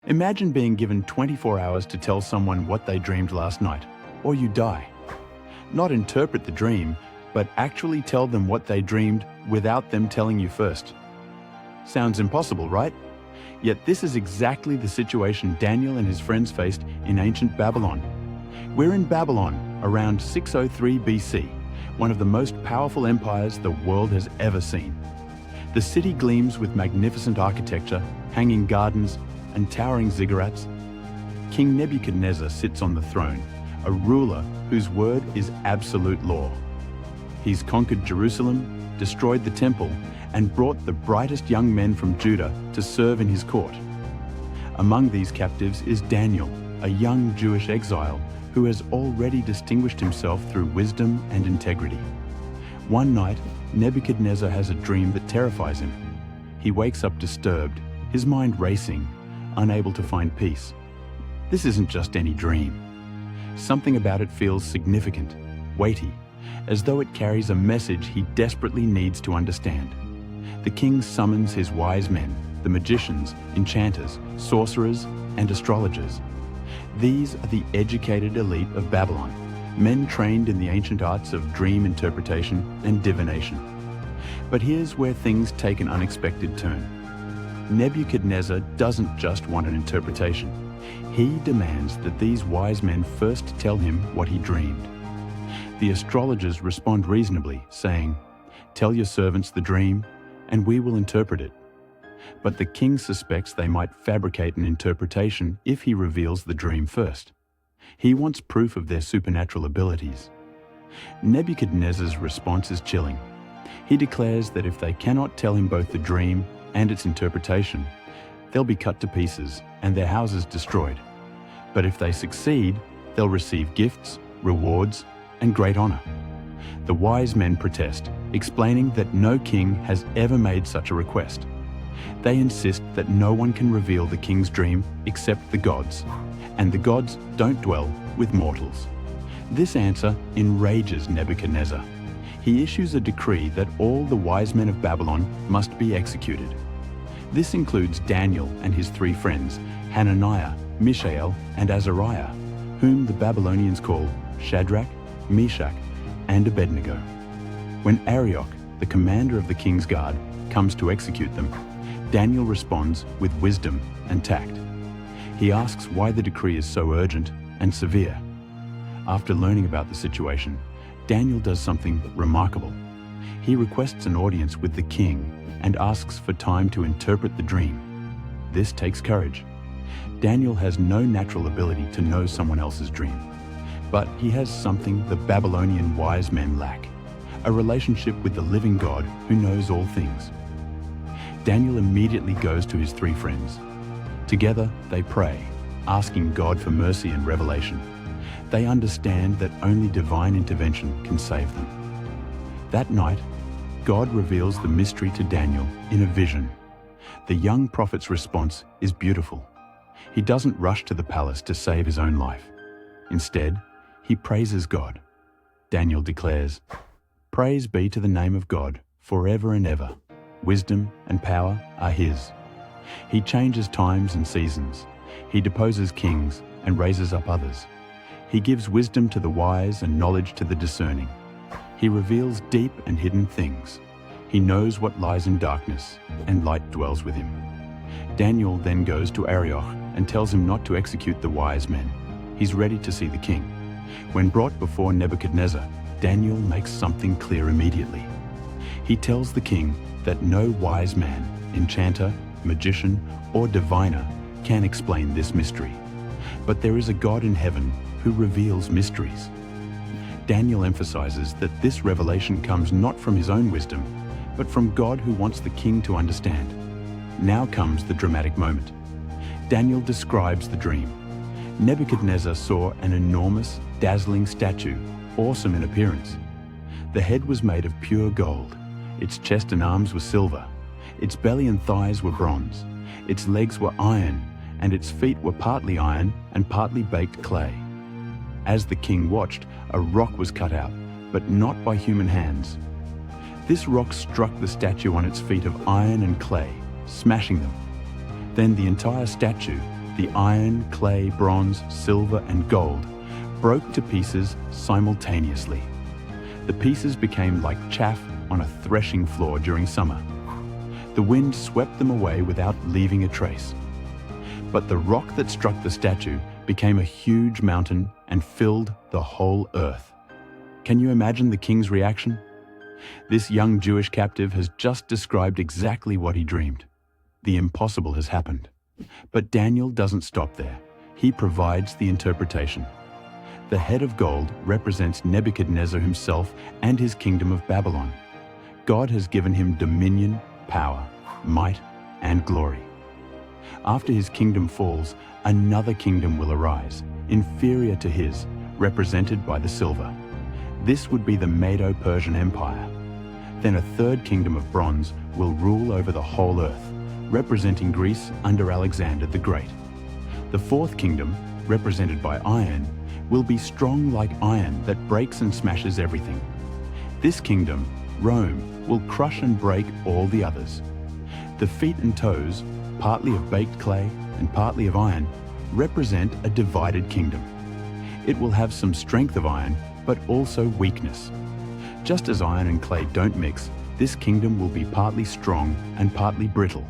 Imagine being given 24 hours to tell someone what they dreamed last night, or you die. Not interpret the dream, but actually tell them what they dreamed without them telling you first. Sounds impossible, right? Yet this is exactly the situation Daniel and his friends faced in ancient Babylon. We're in Babylon around 603 BC, one of the most powerful empires the world has ever seen. The city gleams with magnificent architecture, hanging gardens, and towering ziggurats. King Nebuchadnezzar sits on the throne, a ruler whose word is absolute law. He's conquered Jerusalem, destroyed the temple, and brought the brightest young men from Judah to serve in his court. Among these captives is Daniel, a young Jewish exile who has already distinguished himself through wisdom and integrity. One night, Nebuchadnezzar has a dream that terrifies him. He wakes up disturbed, his mind racing, unable to find peace. This isn't just any dream. Something about it feels significant, weighty, as though it carries a message he desperately needs to understand. The king summons his wise men, the magicians, enchanters, sorcerers, and astrologers. These are the educated elite of Babylon, men trained in the ancient arts of dream interpretation and divination. But here's where things take an unexpected turn. Nebuchadnezzar doesn't just want an interpretation. He demands that these wise men first tell him what he dreamed. The astrologers respond reasonably, saying, "Tell your servants the dream, and we will interpret it." But the king suspects they might fabricate an interpretation if he reveals the dream first. He wants proof of their supernatural abilities. Nebuchadnezzar's response is chilling. He declares that if they cannot tell him both the dream and its interpretation, they'll be cut to pieces and their houses destroyed. But if they succeed, they'll receive gifts, rewards, and great honor. The wise men protest, explaining that no king has ever made such a request. They insist that no one can reveal the king's dream except the gods, and the gods don't dwell with mortals. This answer enrages Nebuchadnezzar. He issues a decree that all the wise men of Babylon must be executed. This includes Daniel and his three friends, Hananiah, Mishael, and Azariah, whom the Babylonians call Shadrach, Meshach, and Abednego. When Arioch, the commander of the king's guard, comes to execute them, Daniel responds with wisdom and tact. He asks why the decree is so urgent and severe. After learning about the situation, Daniel does something remarkable. He requests an audience with the king and asks for time to interpret the dream. This takes courage. Daniel has no natural ability to know someone else's dream, but he has something the Babylonian wise men lack: a relationship with the living God who knows all things. Daniel immediately goes to his three friends. Together, they pray, asking God for mercy and revelation. They understand that only divine intervention can save them. That night, God reveals the mystery to Daniel in a vision. The young prophet's response is beautiful. He doesn't rush to the palace to save his own life. Instead, he praises God. Daniel declares, "Praise be to the name of God forever and ever. Wisdom and power are his. He changes times and seasons. He deposes kings and raises up others. He gives wisdom to the wise and knowledge to the discerning. He reveals deep and hidden things. He knows what lies in darkness, and light dwells with him." Daniel then goes to Arioch and tells him not to execute the wise men. He's ready to see the king. When brought before Nebuchadnezzar, Daniel makes something clear immediately. He tells the king that no wise man, enchanter, magician, or diviner can explain this mystery. But there is a God in heaven who reveals mysteries. Daniel emphasizes that this revelation comes not from his own wisdom, but from God who wants the king to understand. Now comes the dramatic moment. Daniel describes the dream. Nebuchadnezzar saw an enormous, dazzling statue, awesome in appearance. The head was made of pure gold. Its chest and arms were silver. Its belly and thighs were bronze. Its legs were iron, and its feet were partly iron and partly baked clay. As the king watched, a rock was cut out, but not by human hands. This rock struck the statue on its feet of iron and clay, smashing them. Then the entire statue, The iron, clay, bronze, silver, and gold broke to pieces simultaneously. The pieces became like chaff on a threshing floor during summer. The wind swept them away without leaving a trace. But the rock that struck the statue became a huge mountain and filled the whole earth. Can you imagine the king's reaction? This young Jewish captive has just described exactly what he dreamed. The impossible has happened. But Daniel doesn't stop there. He provides the interpretation. The head of gold represents Nebuchadnezzar himself and his kingdom of Babylon. God has given him dominion, power, might, and glory. After his kingdom falls, another kingdom will arise, inferior to his, represented by the silver. This would be the Medo-Persian Empire. Then a third kingdom of bronze will rule over the whole earth, representing Greece under Alexander the Great. The fourth kingdom, represented by iron, will be strong like iron that breaks and smashes everything. This kingdom, Rome, will crush and break all the others. The feet and toes, partly of baked clay and partly of iron, represent a divided kingdom. It will have some strength of iron, but also weakness. Just as iron and clay don't mix, this kingdom will be partly strong and partly brittle.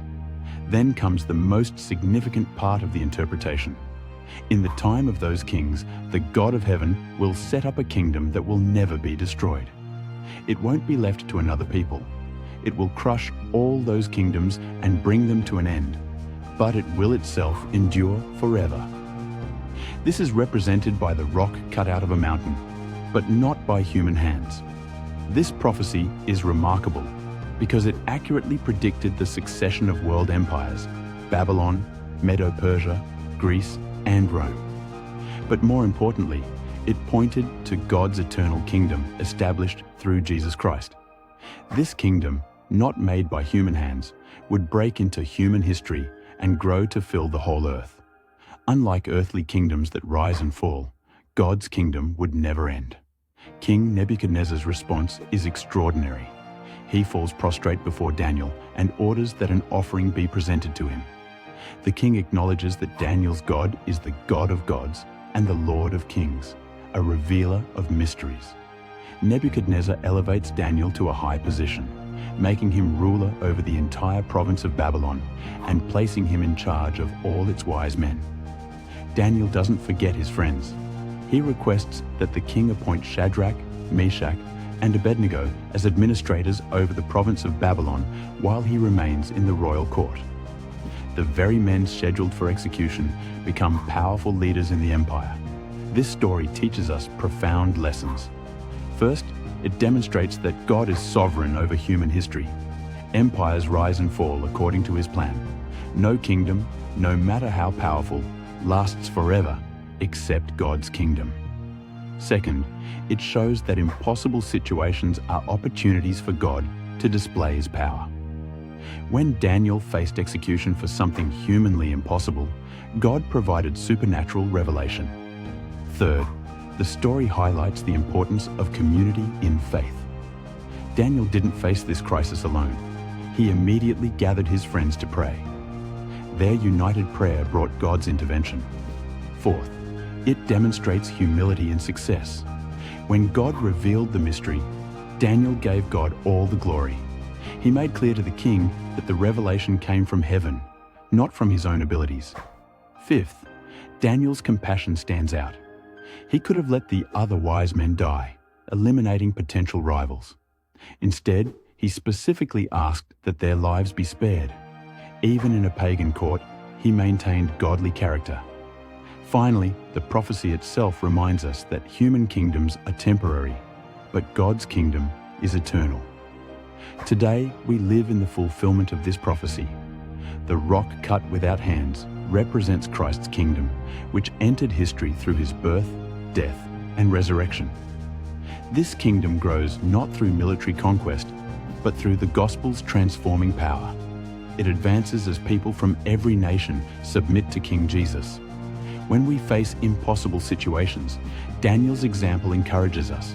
Then comes the most significant part of the interpretation. In the time of those kings, the God of heaven will set up a kingdom that will never be destroyed. It won't be left to another people. It will crush all those kingdoms and bring them to an end, but it will itself endure forever. This is represented by the rock cut out of a mountain, but not by human hands. This prophecy is remarkable because it accurately predicted the succession of world empires, Babylon, Medo-Persia, Greece, and Rome. But more importantly, it pointed to God's eternal kingdom established through Jesus Christ. This kingdom, not made by human hands, would break into human history and grow to fill the whole earth. Unlike earthly kingdoms that rise and fall, God's kingdom would never end. King Nebuchadnezzar's response is extraordinary. He falls prostrate before Daniel and orders that an offering be presented to him. The king acknowledges that Daniel's God is the God of gods and the Lord of kings, a revealer of mysteries. Nebuchadnezzar elevates Daniel to a high position, making him ruler over the entire province of Babylon and placing him in charge of all its wise men. Daniel doesn't forget his friends. He requests that the king appoint Shadrach, Meshach, and Abednego as administrators over the province of Babylon while he remains in the royal court. The very men scheduled for execution become powerful leaders in the empire. This story teaches us profound lessons. First, it demonstrates that God is sovereign over human history. Empires rise and fall according to his plan. No kingdom, no matter how powerful, lasts forever except God's kingdom. Second, it shows that impossible situations are opportunities for God to display his power. When Daniel faced execution for something humanly impossible, God provided supernatural revelation. Third, the story highlights the importance of community in faith. Daniel didn't face this crisis alone. He immediately gathered his friends to pray. Their united prayer brought God's intervention. Fourth, it demonstrates humility in success. When God revealed the mystery, Daniel gave God all the glory. He made clear to the king that the revelation came from heaven, not from his own abilities. Fifth, Daniel's compassion stands out. He could have let the other wise men die, eliminating potential rivals. Instead, he specifically asked that their lives be spared. Even in a pagan court, he maintained godly character. Finally, the prophecy itself reminds us that human kingdoms are temporary, but God's kingdom is eternal. Today, we live in the fulfillment of this prophecy. The rock cut without hands represents Christ's kingdom, which entered history through his birth, death, and resurrection. This kingdom grows not through military conquest, but through the gospel's transforming power. It advances as people from every nation submit to King Jesus. When we face impossible situations, Daniel's example encourages us.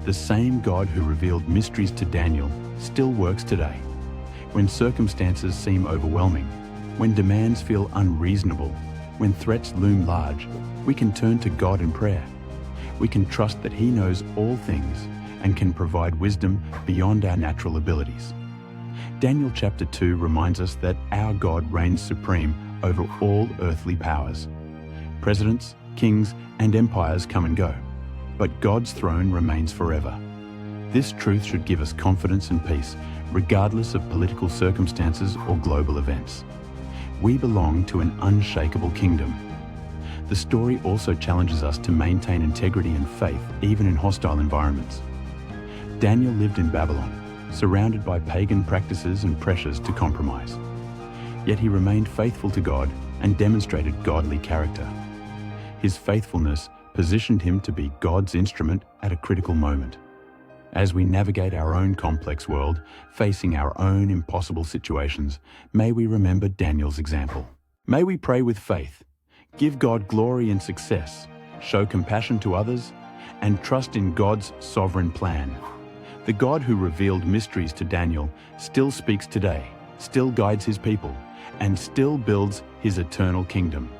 The same God who revealed mysteries to Daniel still works today. When circumstances seem overwhelming, when demands feel unreasonable, When threats loom large, we can turn to God in prayer. We can trust that He knows all things and can provide wisdom beyond our natural abilities. Daniel chapter 2 reminds us that our God reigns supreme over all earthly powers. Presidents, kings, and empires come and go, but God's throne remains forever. This truth should give us confidence and peace, regardless of political circumstances or global events. We belong to an unshakable kingdom. The story also challenges us to maintain integrity and faith even in hostile environments. Daniel lived in Babylon, surrounded by pagan practices and pressures to compromise. Yet he remained faithful to God and demonstrated godly character. His faithfulness positioned him to be God's instrument at a critical moment. As we navigate our own complex world, facing our own impossible situations, may we remember Daniel's example. May we pray with faith, give God glory and success, show compassion to others, and trust in God's sovereign plan. The God who revealed mysteries to Daniel still speaks today, still guides His people, and still builds His eternal kingdom.